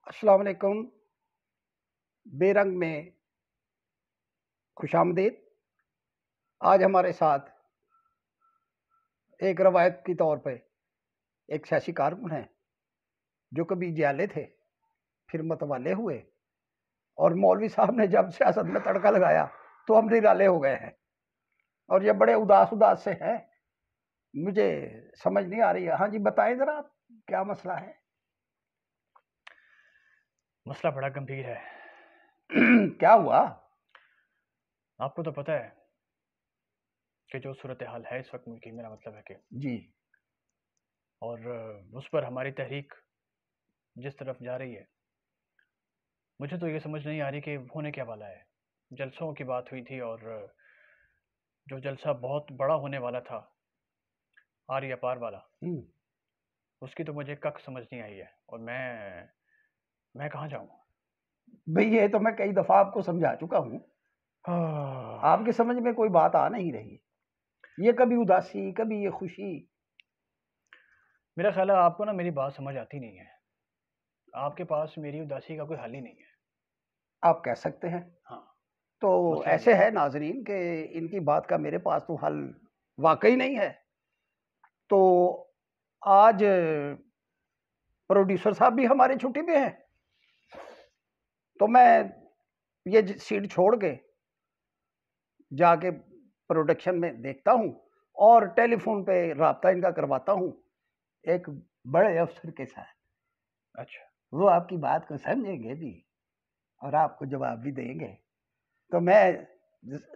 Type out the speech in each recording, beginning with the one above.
अस्सलाम वालेकुम। बेरंग में खुशामदीद। आज हमारे साथ एक रवायत के तौर पे एक सियासी कारकुन हैं जो कभी जियाले थे, फिर मतवाले हुए और मौलवी साहब ने जब सियासत में तड़का लगाया तो हम निराले हो गए हैं और ये बड़े उदास उदास से हैं। मुझे समझ नहीं आ रही है। हाँ जी, बताएं ज़रा आप, क्या मसला है? मसला बड़ा गंभीर है। क्या हुआ? आपको तो पता है कि जो सूरत हाल है इस वक्त मुल्क की, मेरा मतलब है कि जी। और उस पर हमारी तहरीक जिस तरफ जा रही है, मुझे तो ये समझ नहीं आ रही कि होने क्या वाला है। जलसों की बात हुई थी और जो जलसा बहुत बड़ा होने वाला था, आर्य पार वाला, उसकी तो मुझे कख समझ नहीं आई है। और मैं कहाँ जाऊँ? भाई, ये तो मैं कई दफ़ा आपको समझा चुका हूँ। आपकी समझ में कोई बात आ नहीं रही। ये कभी उदासी, कभी ये खुशी। मेरा ख्याल है आपको ना मेरी बात समझ आती नहीं है। आपके पास मेरी उदासी का कोई हल ही नहीं है। आप कह सकते हैं। हाँ, तो मसला ये ऐसे है। है नाज़रीन कि इनकी बात का मेरे पास तो हल वाक़ई नहीं है। तो आज प्रोड्यूसर साहब भी हमारे छुट्टी पे हैं। तो मैं ये सीट छोड़ के जाके प्रोडक्शन में देखता हूँ और टेलीफोन पे राब्ता इनका करवाता हूँ एक बड़े अफ़सर के साथ। अच्छा, वो आपकी बात को समझेंगे भी और आपको जवाब भी देंगे। तो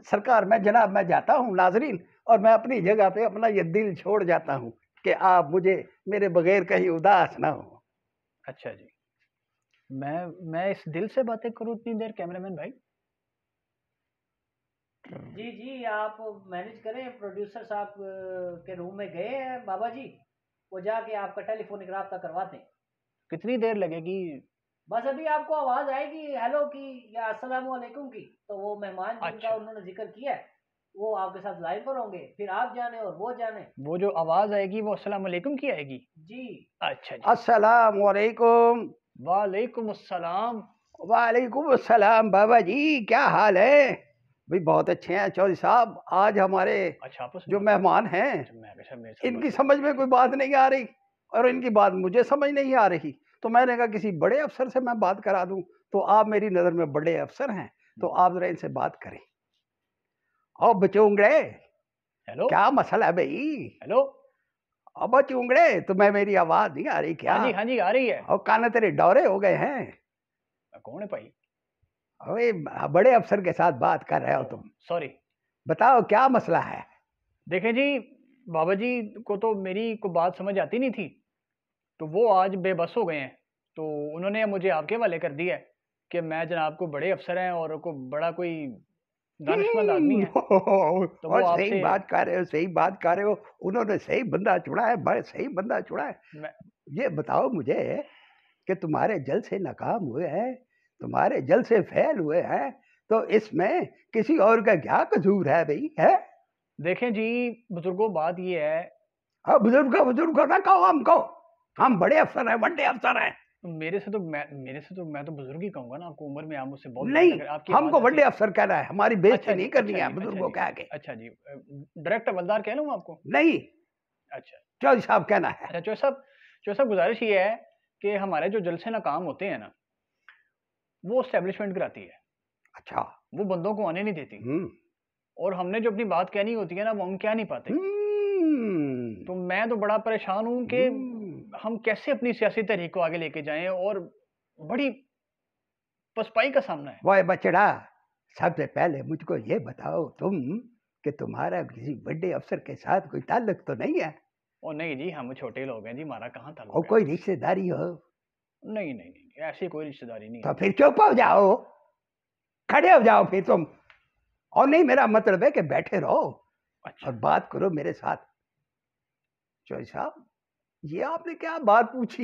सरकार, मैं जनाब, मैं जाता हूँ नाज़रीन, और मैं अपनी जगह पे अपना ये दिल छोड़ जाता हूँ कि आप मुझे मेरे बगैर कहीं उदास ना हो। अच्छा जी। मैं इस दिल से बातें करूँ इतनी देर, कैमरामैन भाई? जी, जी, आप मैनेज करें। प्रोड्यूसर साहब के रूम में गए हैं बाबा जी, वो जाके आपका टेलीफ़ोनिक राब्ता करवाते हैं। कितनी देर लगेगी? बस अभी आपको आवाज़ आएगी हेलो की या अस्सलामु अलैकुम की, तो वो मेहमान जिनका अच्छा, उन्होंने ज़िक्र किया है, वो आपके साथ लाइन पर होंगे, फिर आप जाने और वो जाने। वो जो आवाज़ आएगी वो अस्सलाम वालेकुम की आएगी? जी। अच्छा जी। अस्सलाम वालेकुम। वालेकुम अस्सलाम। वालेकुम अस्सलाम बाबा जी, क्या हाल है? भाई बहुत अच्छे हैं चौधरी साहब। आज हमारे अच्छा, आपस में जो बात कर रहे मेहमान हैं। हैं, अच्छा, मैं अच्छा मेरे साथ बात इनकी कर समझ में कोई बात नहीं आ रही और इनकी बात मुझे समझ नहीं आ रही। तो मैंने कहा किसी बड़े अफ़सर से मैं बात करा दूँ। तो आप मेरी नज़र में बड़े अफ़सर हैं, तो रहे। आप ज़रा इनसे बात करें। ओ बचूंगड़े, हेलो? क्या मसला है भई? हेलो? ओ बचूंगड़े, तुम्हें मेरी आवाज़ नहीं आ रही क्या? हाँ जी, आ रही है। ओ कान तेरे डौरे हो गए हैं? कौन है भाई? ओए, बड़े अफ़सर के साथ बात कर रहे हो ओह! तुम। सॉरी। बताओ क्या मसला है? देखें जी, बाबा जी को तो मेरी को बात समझ आती नहीं थी, तो वो आज बेबस हो गए हैं। तो उन्होंने मुझे आपके हवाले कर दिया है कि मैं जनाब को बड़े अफ़सर हैं और को बड़ा कोई दानिशमंद आदमी है, तो वो और सही आपसे बात कर रहे हो, सही बात कर रहे हो। उन्होंने सही बंदा चुना है, बड़े सही बंदा चुना है। मैं ये बताओ मुझे कि तुम्हारे जलसे नाकाम हुए हैं, तुम्हारे जलसे फेल हुए हैं, तो इसमें किसी और का क्या कसूर है भई, हैं? देखें जी, बुज़ुर्गों, बात ये है, बुजुर्ग को ना कहो हमको। हम बड़े अफ़सर हैं, बड़े अफ़सर हैं। मेरे से तो मैं तो बुज़ुर्ग ही कहूँगा ना आपको। उम्र में आप मुझसे बहुत बड़े नहीं, लग रहे हैं, आपकी हमको आवाज़ बड़े ऐसी। अफ़सर कहना है, हमारी बेइज़्ज़ती नहीं करनी है अच्छा बुजुर्गों जी, के आगे। अच्छा जी। डायरेक्ट हवलदार कह लूँ आपको? नहीं, अच्छा। चौधरी साहब कहना है। अच्छा, चौधरी साहब गुज़ारिश ये है कि हमारे जो जलसे ना काम होते हैं ना, वो एस्टेब्लिशमेंट कराती है। अच्छा। वो बंदों को आने नहीं देती, हुँ। और हमने जो अपनी बात कहनी होती है ना, वो हम कह नहीं पाते। हुँ। तो मैं तो बड़ा परेशान हूँ कि हुँ। हम कैसे अपनी सियासी तहरीक को आगे लेके जाएँ, और बड़ी पसपाई का सामना है। ओए बछड़ा, सबसे पहले मुझको ये बताओ तुम कि तुम्हारा किसी बड़े अफ़सर के साथ कोई ताल्लुक तो नहीं है? और नहीं जी, हम छोटे लोग हैं जी, हमारा कहाँ और ताल्लुक है? कोई रिश्तेदारी हो? नहीं, ऐसी कोई रिश्तेदारी नहीं तो है। फिर चुप हो जाओ, खड़े हो जाओ फिर तुम। और नहीं, मेरा मतलब है कि बैठे रहो अच्छा। और बात करो मेरे साथ। चौधरी साहब, ये आपने क्या बात पूछी?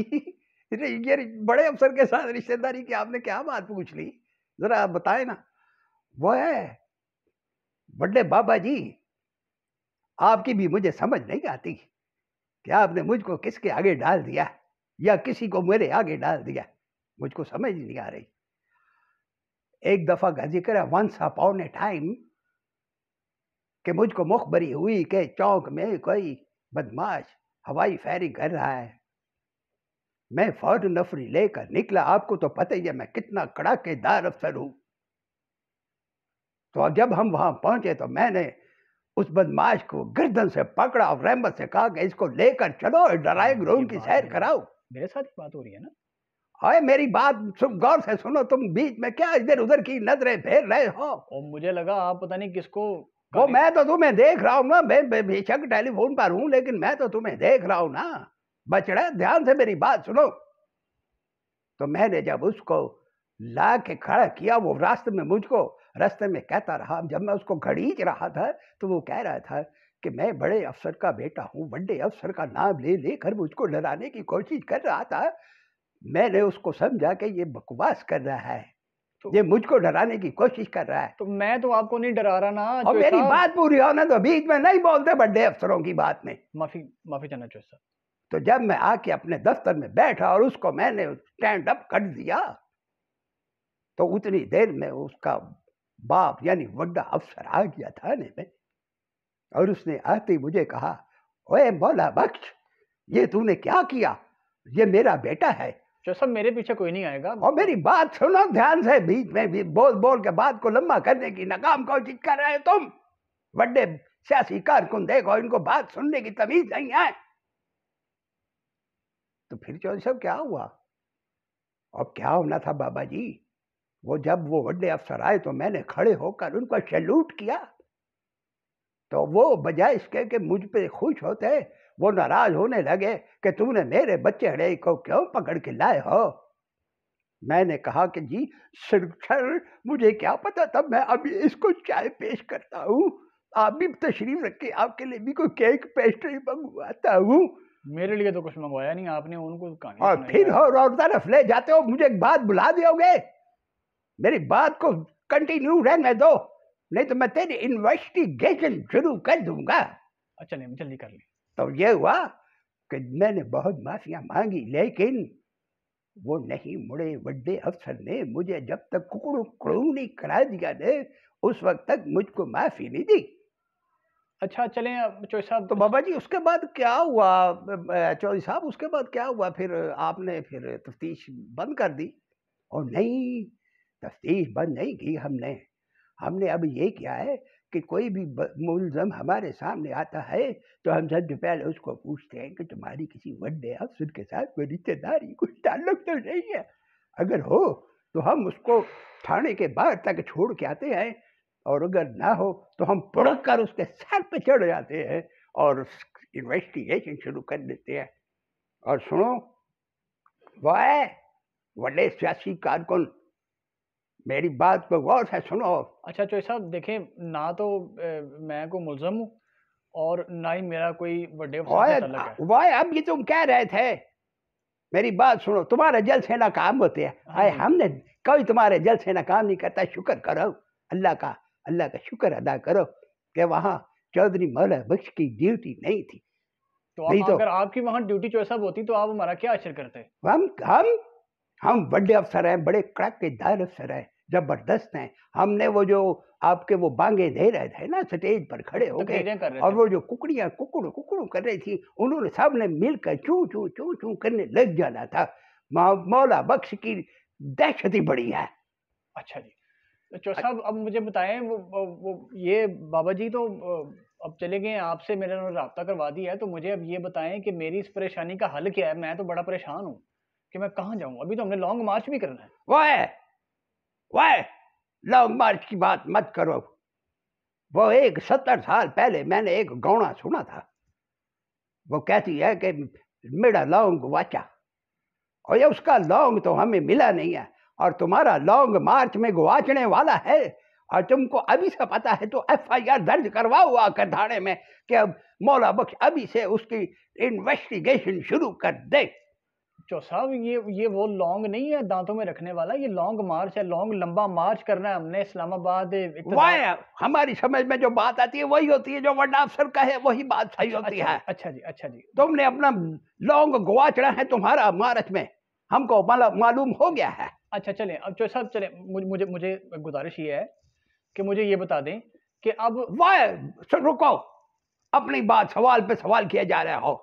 ये बड़े अफ़सर के साथ रिश्तेदारी की आपने क्या बात पूछ ली? ज़रा आप बताएँ ना। वो है, बड़े बाबा जी, आपकी भी मुझे समझ नहीं आती कि आपने मुझको किसके आगे डाल दिया या किसी को मेरे आगे डाल दिया। मुझको समझ नहीं आ रही। एक दफा का जिक्र है, वंस अपॉन ए टाइम, कि मुझको मुखबरी हुई कि चौक में कोई बदमाश हवाई फायरिंग कर रहा है। मैं फौरन नफरी लेकर निकला। आपको तो पता ही है मैं कितना कड़ाकेदार अफसर हूं। तो जब हम वहां पहुंचे तो मैंने उस बदमाश को गर्दन से पकड़ा और रहमत से कहा कि इसको लेकर चलो और ड्राइंग रूम की सैर कराओ। मेरे साथ ही बात हो रही है ना? अरे मेरी बात गौर से सुनो, तुम बीच में क्या इधर उधर की नजरें फेर रहे हो? और मुझे लगा आप पता नहीं किसको। वो मैं तो तुम्हें देख रहा हूँ ना, मैं बेशक टेलीफोन पर हूँ लेकिन मैं तो तुम्हें देख रहा हूँ ना। बचड़ा, ध्यान से मेरी बात सुनो। तो मैंने जब उसको ला के खड़ा किया, वो रास्ते में कहता रहा। जब मैं उसको घड़ीच रहा था तो वो कह रहा था कि मैं बड़े अफसर का बेटा हूँ, बड़े अफसर का नाम ले लेकर मुझको डराने की कोशिश कर रहा था। मैंने उसको समझा कि ये बकवास कर रहा है, ये मुझको डराने की कोशिश कर रहा है। तो मैं तो आपको नहीं डरा रहा ना। और मेरी बात पूरी होने तो बीच में नहीं बोलते बड़े अफसरों की बात में। माफी चाहना चौधरी साहब। तो जब मैं आके अपने दफ्तर में बैठा और उसको मैंने स्टैंड अप कर दिया तो उतनी देर में उसका बाप यानी बड़ा अफसर आ गया थाने में। और उसने आते ही मुझे कहा, ओए मौला बख्श, ये तूने क्या किया? ये मेरा बेटा है। जो सब मेरे पीछे कोई नहीं आएगा। और मेरी बात सुनो ध्यान से, बीच में भी बोल के बात को लंबा करने की नाकाम कोशिश कर रहे हो तुम। बड़े सियासी कारकुन देखो, इनको बात सुनने की तमीज नहीं है। तो फिर चौधरी साहब क्या हुआ? अब क्या होना था बाबा जी, जब वो बड़े अफसर आए तो मैंने खड़े होकर उनको सैल्यूट किया। तो वो बजाय इसके कि मुझ पे खुश होते, वो नाराज होने लगे कि तूने मेरे बच्चे को क्यों पकड़ के लाए हो। मैंने कहा कि जी सर मुझे क्या पता, तब मैं अभी इसको चाय पेश करता हूँ, आप भी तशरीफ रखे, आपके लिए भी कोई केक पेस्ट्री मंगवाता हूँ। मेरे लिए तो कुछ मंगवाया नहीं आपने, उनको कहानी और फिर और तरफ ले जाते हो। मुझे एक बात बुला दोगे? मेरी बात को कंटिन्यू रहने दो, नहीं तो मैं तेरी इन्वेस्टिगेशन शुरू कर दूंगा। अच्छा नहीं, जल्दी कर ली। तो ये हुआ कि मैंने बहुत माफियां मांगी लेकिन वो नहीं मुड़े। बड़े अफसर ने मुझे जब तक कुकड़ू नहीं करा दिया ने, उस वक्त तक मुझको माफी नहीं दी। अच्छा चलें चौधरी साहब। तो बाबा जी उसके बाद क्या हुआ? चौधरी साहब उसके बाद क्या हुआ? फिर आपने फिर तफ्तीश बंद कर दी? और नहीं, तफ्तीश बंद नहीं की हमने अब ये किया है कि कोई भी मुलजम हमारे सामने आता है तो हम सबसे पहले उसको पूछते हैं कि तुम्हारी किसी बड़े अफसर के साथ कोई रिश्तेदारी, कुछ ताल्लुक तो नहीं है? अगर हो तो हम उसको थाने के बाहर तक छोड़ के आते हैं, और अगर ना हो तो हम पुड़क कर उसके सर पे चढ़ जाते हैं और इन्वेस्टिगेशन शुरू कर देते हैं। और सुनो, वह बड़े सियासी कारकुन, मेरी बात को गौर से सुनो। अच्छा चौधरी साहब देखें, ना तो मैं को मुलजम हूँ और ना ही मेरा कोई बड़े अफसर से ताल्लुक है। वाह, अब ये तुम कह रहे थे, मेरी बात सुनो, तुम्हारे जल से ना काम होते हैं। हाँ जी। हमने कोई तुम्हारे जल से ना काम नहीं करता। शुक्र करो अल्लाह का शुक्र अदा करो कि वहाँ चौधरी मौला बख्श की ड्यूटी नहीं थी। तो नहीं तो अगर आपकी वहाँ ड्यूटी चौधरी साहब होती तो आप हमारा क्या आश्चर्य करते? हम बड़े अफसर हैं, बड़े कड़ाकेदार अफसर हैं, जबरदस्त हैं। हमने वो जो आपके वो बांगे दे रहे थे ना स्टेज पर खड़े हो गए, और वो जो कुकड़ियां कुकड़ू कर रही थी, उन्होंने सबने मिलकर चू चू चू चू करने लग जाना था। मौला बख्श की दहशत ही बड़ी है। अच्छा जी, तो चौधरी साहब अब मुझे बताएं, वो ये बाबा जी तो अब चले गए, आपसे मेरे राब्ता करवा दिया है, तो मुझे अब ये बताएं कि मेरी इस परेशानी का हल क्या है? मैं तो बड़ा परेशान हूँ कि मैं कहाँ जाऊँ। अभी तो हमने लॉन्ग मार्च भी करना है। वाह, लॉन्ग मार्च की बात मत करो। वो 70 साल पहले मैंने एक गौना सुना था, वो कहती है कि मेरा लौंग वाचा, और ये उसका लौंग तो हमें मिला नहीं है, और तुम्हारा लौंग मार्च में गुआचने वाला है, और तुमको अभी से पता है तो FIR दर्ज करवाओ आकर थाने में कि अब मौला बख्श अभी से उसकी इन्वेस्टिगेशन शुरू कर दे। चौधरी साहब ये वो लॉन्ग नहीं है दांतों में रखने वाला, ये लॉन्ग मार्च है। लॉन्ग लंबा मार्च करना है हमने इस्लामाबाद। वाह, हमारी समझ में जो बात आती है वही होती है, जो बड़ा अफसर का है वही बात सही होती है। अच्छा जी। तुमने अपना लौंग गुआचना है तुम्हारा मार्च में, हमको मालूम हो गया है। अच्छा चलें, अब चौधरी साहब चलें, मुझे मुझे गुजारिश ये है कि मुझे ये बता दें कि अब वाह रुको, अपनी बात सवाल पे सवाल किया जा रहा हो।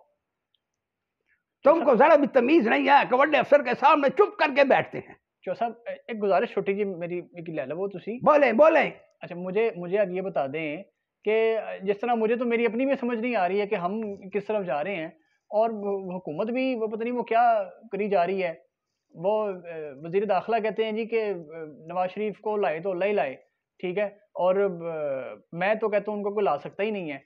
तुमको जरा भी तमीज नहीं है कि बड़े अफसर के सामने चुप करके बैठते हैं। चौधरी साहब एक गुजारिश छोटी जी मेरी ले लो तुसी। बोले बोले। अच्छा मुझे अब ये बता दें कि जिस तरह मुझे तो मेरी अपनी भी समझ नहीं आ रही है कि हम किस तरफ जा रहे हैं, और हुकूमत भी वो पता नहीं वो क्या करी जा रही है। वो वज़ीर दाखिला कहते हैं जी कि नवाज शरीफ को लाए तो अल्लाह ही लाए, ठीक है, और मैं तो कहता हूँ उनको कोई ला सकता ही नहीं है,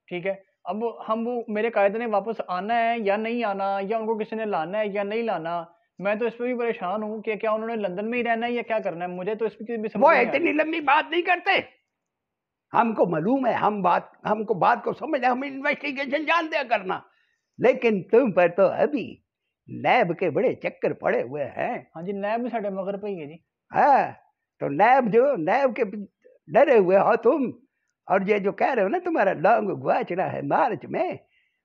ठीक है। अब हम वो मेरे कायदे ने वापस आना है या नहीं आना, या उनको किसी ने लाना है या नहीं लाना, मैं तो इस पर भी परेशान हूँ कि क्या उन्होंने लंदन में ही रहना है या क्या करना है। मुझे तो इसकी भी समझ वो नहीं आ रही। इतनी लंबी बात नहीं करते, हमको मालूम है, हमको बात को समझ, हम इन्वेस्टिगेशन जानते हैं करना, लेकिन तुम पर तो अभी नैब के बड़े चक्कर पड़े हुए हैं। हाँ जी, नैब भी साढ़े मगर पे ही है जी। हाँ, तो नैब के डरे हुए हो तुम, और ये जो कह रहे हो ना तुम्हारा लॉन्ग गुआचना है मार्च में,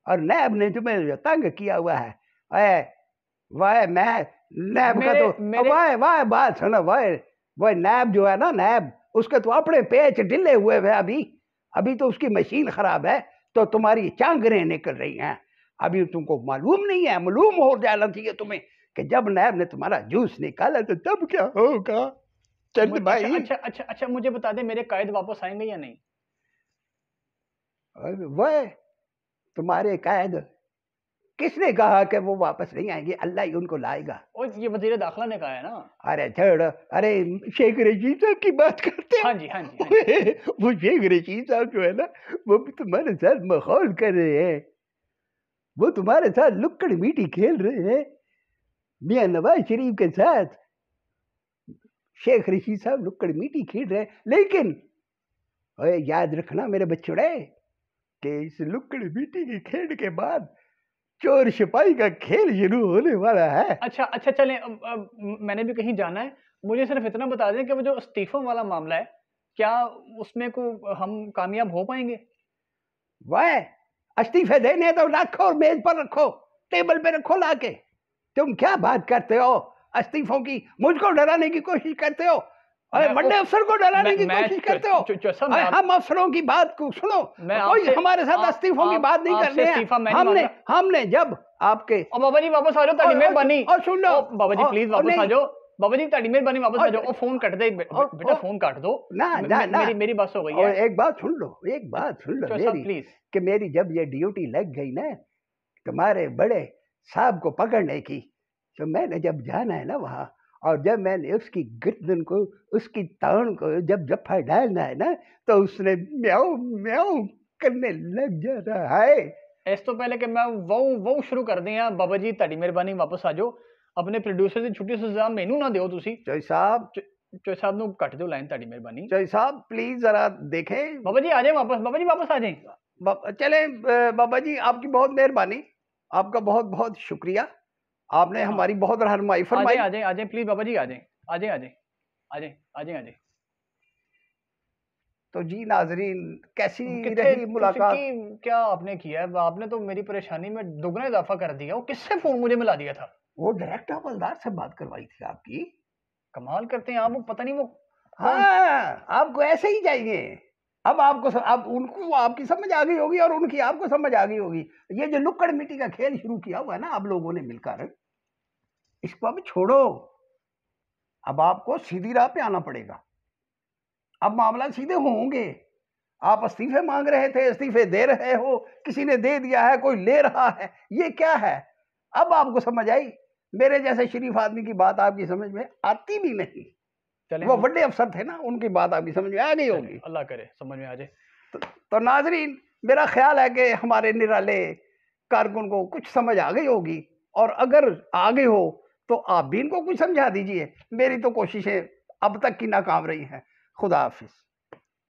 और नैब ने तुम्हें जो तंग किया हुआ है, वाह मैं नैब का तो वाह बात सुनो, वाह नैब जो है ना, नैब उसके तो अपने पेच ढिले हुए हैं अभी तो उसकी मशीन खराब है, तो तुम्हारी चांगरें निकल रही हैं। अभी तुमको मालूम नहीं है, मालूम हो जाना चाहिए तुम्हें कि जब नैब ने तुम्हारा जूस निकाला तो तब क्या होगा। चंद भाई अच्छा मुझे बता दे, मेरे कायद वापस आएंगे या नहीं? वह तुम्हारे कायद किसने कहा कि वो वापस नहीं आएंगे, अल्लाह ही उनको लाएगा। और ये वजीर दाखिला ने कहा है ना। अरे छोड़, अरे शेख रशीद साहब की बात करते हैं। हाँ जी हाँ जी। वो शेख रशीद साहब जो है ना, वो तुम्हारे साथ माहौल कर रहे हैं, वो तुम्हारे साथ लुक्कड़ मीटी खेल रहे हैं मियां नवाज शरीफ के साथ। शेख रशीद साहब लुक्कड़ मीटी खेल रहे हैं, लेकिन याद रखना मेरे बच्चोड़े कि इस लुक्कड़ मीटी के खेल के बाद चोर सिपाही का खेल शुरू होने वाला है। अच्छा चलें, अब मैंने भी कहीं जाना है, मुझे सिर्फ इतना बता दें कि वो जो इस्तीफों वाला मामला है, क्या उसमें को हम कामयाब हो पाएंगे? वह इस्तीफे देने तो रखो, मेज पर रखो, टेबल पे रखो लाके। तुम क्या बात करते हो इस्तीफों की? मुझको डराने की कोशिश करते हो, बड़े अफसर को डराने की कोशिश करते हो। हम अफसरों की बात को सुनो, कोई हमारे साथ इस्तीफों की बात नहीं करने हैं। हमने जब आपके बाबा जी वापस आ जाओ, ताड़ी मेहरबानी। और सुन लो बाबा जी प्लीज वापस आ जाओ, बाबा जी ताड़ी मेहरबानी वापस आ जाओ। फोन काट दे बेटा, फोन काट दो ना, मेरी बात हो गई है। एक बात सुन लो मेरी, प्लीज, कि मेरी जब ये ड्यूटी लग गई ना तुम्हारे बड़े साहब को पकड़ने की, तो मैंने जब जाना है ना वहां, और जब मैंने उसकी गर्दन को, उसकी तान को जब जफा डालना है ना, तो उसने म्याऊ म्याऊ करने लग जाता है। इस तो पहले कि मैं वो शुरू कर दिया, बाबा जी ताड़ी मेहरबानी वापस आ जाओ, अपने प्रोड्यूसर की छुट्टी सजा मैनू ना दियो तुसी। चौधरी साहब नु कट दो लाइन ताड़ी मेहरबानी। चौधरी साहब प्लीज जरा देखें। बाबा जी आ जाए वापस, बाबा जी वापस आ जाए। चले बाबा जी, आपकी बहुत मेहरबानी, आपका बहुत बहुत शुक्रिया, आपने हमारी बहुत रहनुमाई फरमाई। आ जाए प्लीज बाबा जी, आ जाए। तो जी नाजरीन, कैसी रही मुलाकात? क्या आपने किया है? आपने तो मेरी परेशानी में दुगना इजाफा कर दिया। वो किससे फोन मुझे मिला दिया था? वो डायरेक्ट हवलदार से बात करवाई थी आपकी। कमाल करते हैं आप, वो पता नहीं वो। हाँ, आपको ऐसे ही चाहिए। अब उनको आपकी समझ आ गई होगी और उनकी आपको समझ आ गई होगी। ये जो लुक्कड़ मिट्टी का खेल शुरू किया हुआ है ना आप लोगों ने मिलकर, इसको अब छोड़ो। अब आपको सीधी राह पे आना पड़ेगा। अब मामला सीधे होंगे। आप इस्तीफे मांग रहे थे, इस्तीफे दे रहे हो, किसी ने दे दिया है, कोई ले रहा है, ये क्या है? अब आपको समझ आई। मेरे जैसे शरीफ आदमी की बात आपकी समझ में आती भी नहीं। वो बड़े अफसर थे ना, उनकी बात आपकी समझ में आ गई होगी। अल्लाह करे समझ में आ जाए। तो नाजरीन, मेरा ख्याल है कि हमारे निराले कारकुन को कुछ समझ आ गई होगी, और अगर आ गई हो तो आप भी इनको कुछ समझा दीजिए। मेरी तो कोशिशें अब तक की नाकाम रही हैं। खुदा हाफिज।